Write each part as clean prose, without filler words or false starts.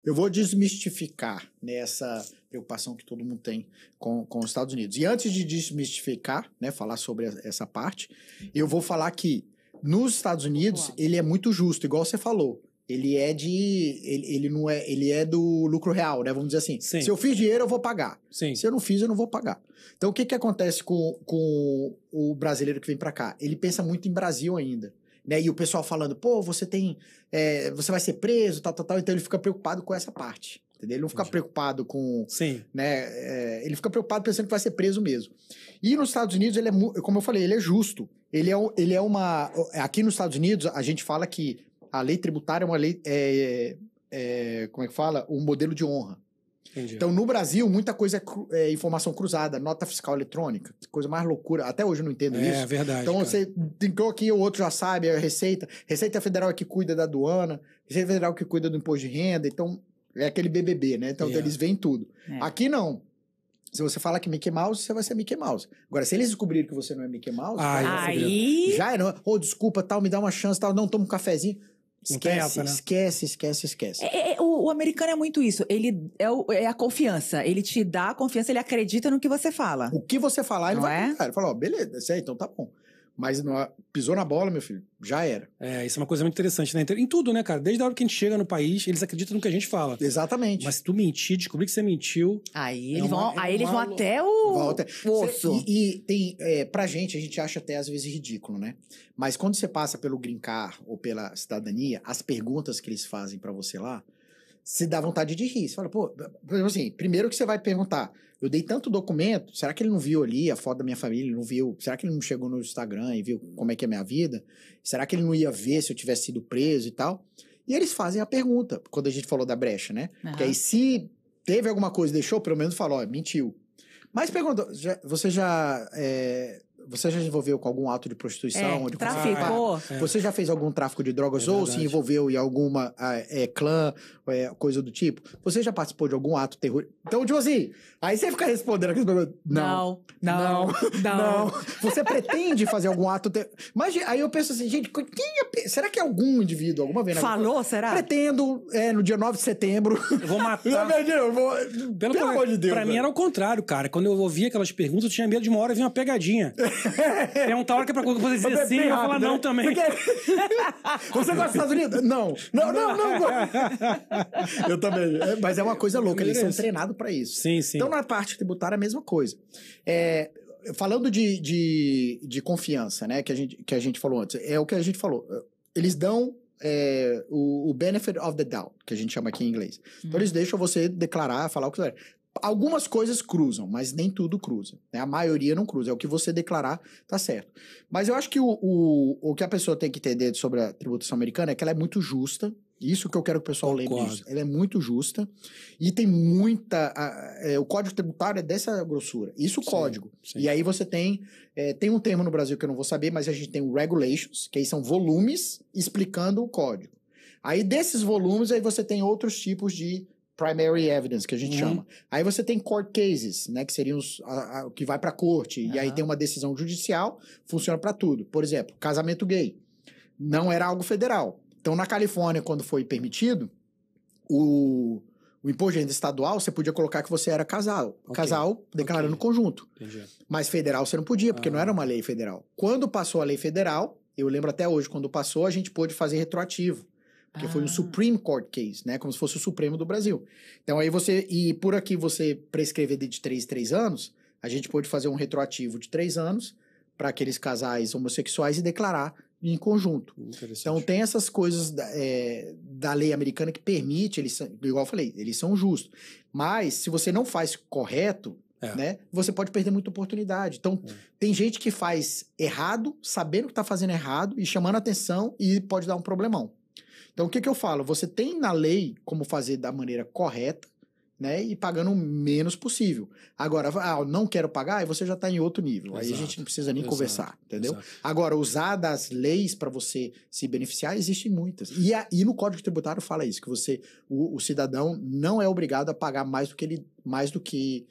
eu vou desmistificar, né, essa preocupação que todo mundo tem com os Estados Unidos. E antes de desmistificar, né, falar sobre essa parte, eu vou falar que nos Estados Unidos ele é muito justo, igual você falou. Ele é do lucro real, né? Vamos dizer assim. Sim. Se eu fiz dinheiro, eu vou pagar. Sim. Se eu não fiz, eu não vou pagar. Então, o que acontece com o brasileiro que vem pra cá? Ele pensa muito em Brasil ainda. Né? E o pessoal falando, pô, você vai ser preso, tal. Então, ele fica preocupado com essa parte. Entendeu? Ele não fica preocupado com... Sim. Né? Ele fica preocupado pensando que vai ser preso mesmo. E nos Estados Unidos, ele é, como eu falei, ele é justo. Ele é uma... Aqui nos Estados Unidos, a gente fala que a lei tributária é uma lei... como é que fala? Um modelo de honra. Entendi. Então, no Brasil, muita coisa é informação cruzada, nota fiscal eletrônica, coisa mais loucura. Até hoje eu não entendo isso. É verdade. Então, cara. você clicou aqui, o outro já sabe, a Receita. Receita Federal é que cuida da aduana, Receita Federal que cuida do imposto de renda. Então, é aquele BBB, né? Então, eles veem tudo. Aqui, não. Se você fala que Mickey Mouse, você vai ser Mickey Mouse. Agora, se eles descobrirem que você não é Mickey Mouse... aí... Já é, não. Desculpa, tal, me dá uma chance, tal. Não, toma um cafezinho. Esquece. O americano é muito isso. Ele é a confiança. Ele te dá a confiança, ele acredita no que você fala. O que você falar, ele não vai confiar. Ele fala, beleza, isso aí, então tá bom. Mas pisou na bola, meu filho, já era. Isso é uma coisa muito interessante, né? Em tudo, né, cara? Desde a hora que a gente chega no país, eles acreditam no que a gente fala. Exatamente. Mas se tu mentir, descobrir que você mentiu... Aí eles vão até o osso. E tem, pra gente, a gente acha até às vezes ridículo, né? Mas quando você passa pelo Green Card ou pela cidadania, as perguntas que eles fazem pra você lá, se dá vontade de rir. Você fala, pô, assim, primeiro que você vai perguntar, eu dei tanto documento, será que ele não viu ali a foto da minha família, ele não viu, será que ele não chegou no Instagram e viu como é que é a minha vida? Será que ele não ia ver se eu tivesse sido preso e tal? E eles fazem a pergunta, quando a gente falou da brecha, né? Uhum. Porque aí se teve alguma coisa, deixou, pelo menos falou, mentiu. Mas pergunta, você já envolveu com algum ato de prostituição? Traficou? Você já fez algum tráfico de drogas ou se envolveu em alguma clã, coisa do tipo? Você já participou de algum ato terrorista? Então, tipo assim, aí você fica respondendo aqueles perguntas. Não. Você pretende fazer algum ato Mas aí eu penso assim, gente, será que algum indivíduo alguma vez... Falou, será? Pretendo, no dia 9 de setembro... Eu vou matar... Pelo amor de Deus. Pra mim era o contrário, cara. Quando eu ouvia aquelas perguntas, eu tinha medo de uma hora vir uma pegadinha. Tem um tal hora que é pra você dizer sim e eu falar não também. Você gosta dos Estados Unidos? Não. Eu também. Mas é uma coisa louca, eles são treinados pra isso. Sim. Então, na parte tributária, a mesma coisa. Falando de confiança, né, que a gente falou antes, é o que a gente falou. Eles dão o benefit of the doubt, que a gente chama aqui em inglês. Então, eles deixam você declarar, falar o que você quer. Algumas coisas cruzam, mas nem tudo cruza. Né? A maioria não cruza. É o que você declarar, tá certo. Mas eu acho que o que a pessoa tem que entender sobre a tributação americana é que ela é muito justa. Isso que eu quero que o pessoal lembre disso. Ela é muito justa e tem muita... o código tributário é dessa grossura. Isso o código. Sim. E aí você tem um termo no Brasil que eu não vou saber, mas a gente tem o regulations, que aí são volumes explicando o código. Aí desses volumes, aí você tem outros tipos de primary evidence, que a gente chama. Aí você tem court cases, né, que seriam o que vai pra corte, e aí tem uma decisão judicial, funciona pra tudo. Por exemplo, casamento gay. Não era algo federal. Então, na Califórnia, quando foi permitido, o imposto de renda estadual, você podia colocar que você era casal. Casal declarando conjunto. Entendi. Mas federal você não podia, porque não era uma lei federal. Quando passou a lei federal, eu lembro até hoje, quando passou, a gente pôde fazer retroativo. Porque foi um Supreme Court case, né? Como se fosse o Supremo do Brasil. Então aí e por aqui você prescrever de 3 em 3 anos, a gente pôde fazer um retroativo de 3 anos para aqueles casais homossexuais e declarar em conjunto. Então tem essas coisas da lei americana que permite, igual eu falei, eles são justos. Mas se você não faz correto, né, você pode perder muita oportunidade. Então tem gente que faz errado, sabendo que está fazendo errado e chamando atenção e pode dar um problemão. Então, o que eu falo? Você tem na lei como fazer da maneira correta, né? E pagando o menos possível. Agora, não quero pagar, aí você já está em outro nível. Aí a gente não precisa nem conversar, entendeu? Agora, usar das leis para você se beneficiar, existem muitas. E no Código Tributário fala isso, que o cidadão não é obrigado a pagar mais do que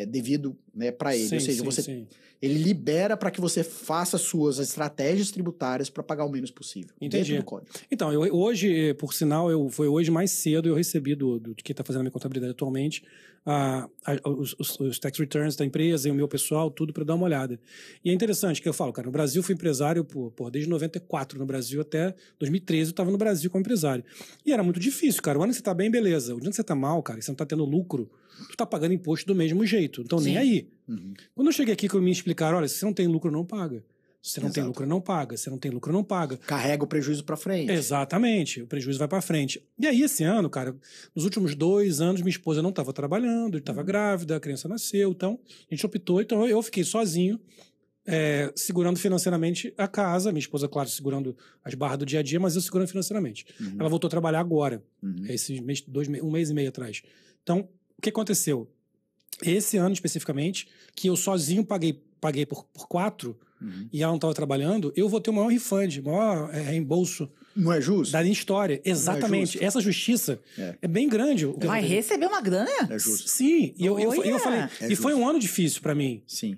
devido, né, para ele. Sim, Ou seja, sim. ele libera para que você faça suas estratégias tributárias para pagar o menos possível. Entendi. Dentro do código. Então, hoje, por sinal, foi hoje mais cedo, eu recebi de quem está fazendo a minha contabilidade atualmente, os tax returns da empresa e o meu pessoal, tudo para dar uma olhada. E é interessante que eu falo, cara, no Brasil eu fui empresário desde 94 no Brasil até 2013 eu estava no Brasil como empresário. E era muito difícil, cara. O ano que você tá bem, beleza. O dia que você tá mal, cara, e você não tá tendo lucro, tu tá pagando imposto do mesmo jeito. Então, nem aí. Uhum. Quando eu cheguei aqui que me explicaram, olha, se você não tem lucro, não paga. Se você não tem Exato. lucro, não paga. Se você não tem lucro, não paga. Carrega o prejuízo para frente. Exatamente. O prejuízo vai para frente. E aí, esse ano, cara, nos últimos 2 anos, minha esposa não estava trabalhando, estava grávida, a criança nasceu, então a gente optou. Então eu fiquei sozinho, segurando financeiramente a casa. Minha esposa, claro, segurando as barras do dia a dia, mas eu segurando financeiramente. Uhum. Ela voltou a trabalhar agora, Uhum. esse mês, 1 mês e meio atrás. Então, o que aconteceu? Esse ano, especificamente, que eu sozinho paguei por 4, e ela não estava trabalhando, eu vou ter o maior refund, o maior reembolso Não é justo? da minha história. Exatamente. justo. Essa justiça é bem grande. Vai receber uma grana? É justo. Sim. E eu Olha! falei. É E foi um ano difícil para mim. Sim.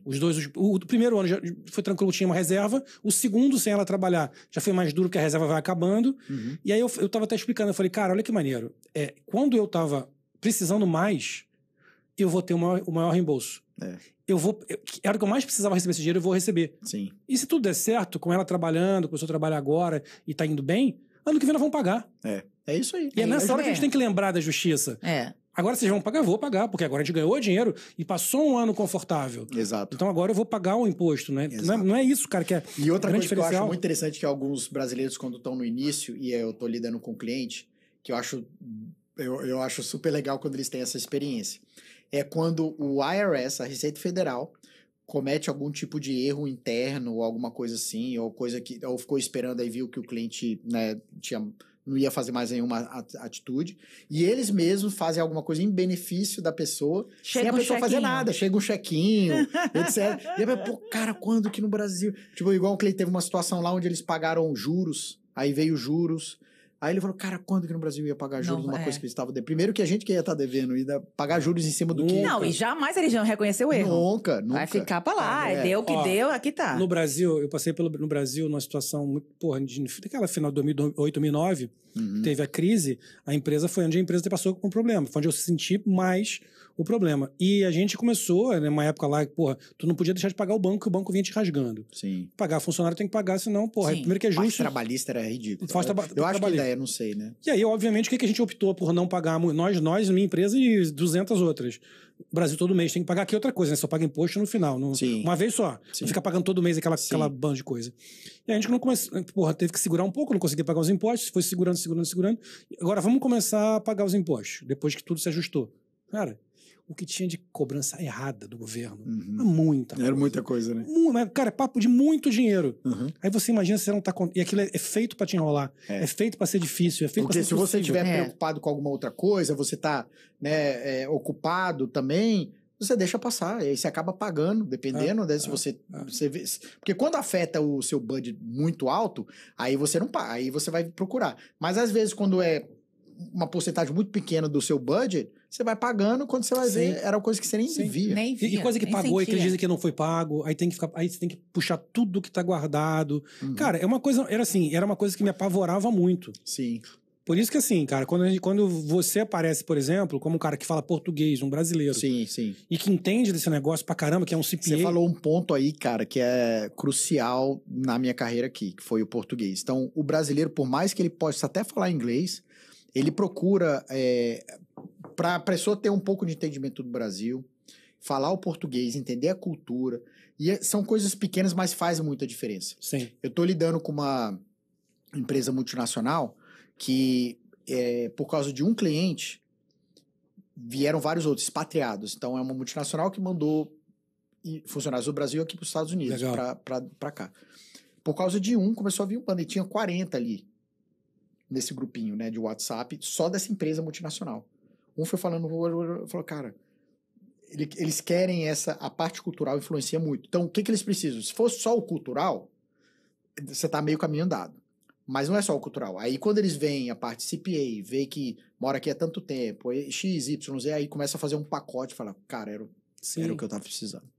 O primeiro ano já foi tranquilo, tinha uma reserva. O segundo, sem ela trabalhar, já foi mais duro, que a reserva vai acabando. Uhum. E aí eu tava até explicando, eu falei, cara, olha que maneiro. Quando eu tava precisando mais, eu vou ter o maior reembolso. A hora que eu mais precisava receber esse dinheiro, eu vou receber. Sim. E se tudo der certo, com ela trabalhando, começou a trabalhar agora e tá indo bem, ano que vem nós vamos pagar. É isso aí. E é nessa isso hora que a gente mesmo. tem que lembrar da justiça. Agora vocês vão pagar, eu vou pagar, porque agora a gente ganhou dinheiro e passou um ano confortável. Exato. Então agora eu vou pagar o imposto, né? Exato. Não é isso, cara, que é E outra grande coisa que eu acho diferencial. muito interessante que alguns brasileiros, quando estão no início, e eu tô lidando com cliente, que eu acho super legal quando eles têm essa experiência, é quando o IRS, a Receita Federal, comete algum tipo de erro interno ou alguma coisa assim, ou ficou esperando aí, viu que o cliente, né, não ia fazer mais nenhuma atitude, e eles mesmos fazem alguma coisa em benefício da pessoa, sem a pessoa fazer nada. Chega um chequinho, etc. E aí, pô, cara, quando que no Brasil... Tipo, igual um cliente teve uma situação lá onde eles pagaram juros, aí veio juros, aí ele falou, cara, quando que no Brasil ia pagar juros numa coisa que eles estavam devendo? Primeiro que a gente que ia estar devendo, ia pagar juros em cima do que... Não, e jamais eles vão reconhecer o erro. Nunca. Vai ficar pra lá. Deu o que deu, aqui tá. No Brasil, eu passei no Brasil numa situação muito, daquela final de 2008, 2009, teve a crise, a empresa foi onde a empresa passou com o problema, foi onde eu senti mais o problema. E a gente começou, numa época lá, tu não podia deixar de pagar o banco, que o banco vinha te rasgando. Sim. Pagar funcionário tem que pagar, senão, Sim. primeiro que é Parte justo. trabalhista era ridículo. Eu acho que ideia, não sei, né? E aí, obviamente, o que a gente optou por não pagar? Nós, minha empresa e 200 outras. O Brasil todo mês tem que pagar aqui outra coisa, né? Só paga imposto no final. Uma vez só. Sim. Não fica pagando todo mês aquela banda de coisa. E a gente não começou. Teve que segurar um pouco, não conseguia pagar os impostos, foi segurando. Agora vamos começar a pagar os impostos, depois que tudo se ajustou. Cara, o que tinha de cobrança errada do governo. Muita coisa. Era muita coisa, né? Cara, é papo de muito dinheiro. Uhum. Aí você imagina se você não tá... E aquilo é feito pra te enrolar. É feito pra ser difícil. É feito Porque pra ser se você impossível. estiver preocupado com alguma outra coisa, você tá, né, ocupado também, você deixa passar. E aí você acaba pagando, dependendo, né, se você vê... Porque quando afeta o seu budget muito alto, aí você não paga, aí você vai procurar. Mas às vezes quando é uma porcentagem muito pequena do seu budget, você vai pagando, quando você vai ver, era coisa que você nem via. Nem via. E coisa que nem pagou e que eles sentia. dizem que não foi pago, aí você tem que puxar tudo que tá guardado. Cara, é uma coisa, era uma coisa que me apavorava muito. Sim. Por isso que assim, cara, quando você aparece, por exemplo, como um cara que fala português, um brasileiro, Sim, sim. e que entende desse negócio pra caramba, que é um CPA... Você falou um ponto aí, cara, que é crucial na minha carreira aqui, que foi o português. Então, o brasileiro, por mais que ele possa até falar inglês, ele procura, para a pessoa ter um pouco de entendimento do Brasil, falar o português, entender a cultura, e são coisas pequenas, mas faz muita diferença. Sim. Eu estou lidando com uma empresa multinacional que, por causa de um cliente, vieram vários outros expatriados. Então, é uma multinacional que mandou funcionários do Brasil aqui para os Estados Unidos, para cá. Por causa de um, começou a vir um bando, e tinha 40 ali, nesse grupinho, né, de WhatsApp, só dessa empresa multinacional. Um foi falando, falou, cara, eles querem a parte cultural influencia muito. Então, o que eles precisam? Se fosse só o cultural, você tá meio caminho andado. Mas não é só o cultural. Aí, quando eles veem a parte CPA, vê que mora aqui há tanto tempo, X, Y, Z, aí começa a fazer um pacote e fala, cara, Sim. Era o que eu tava precisando.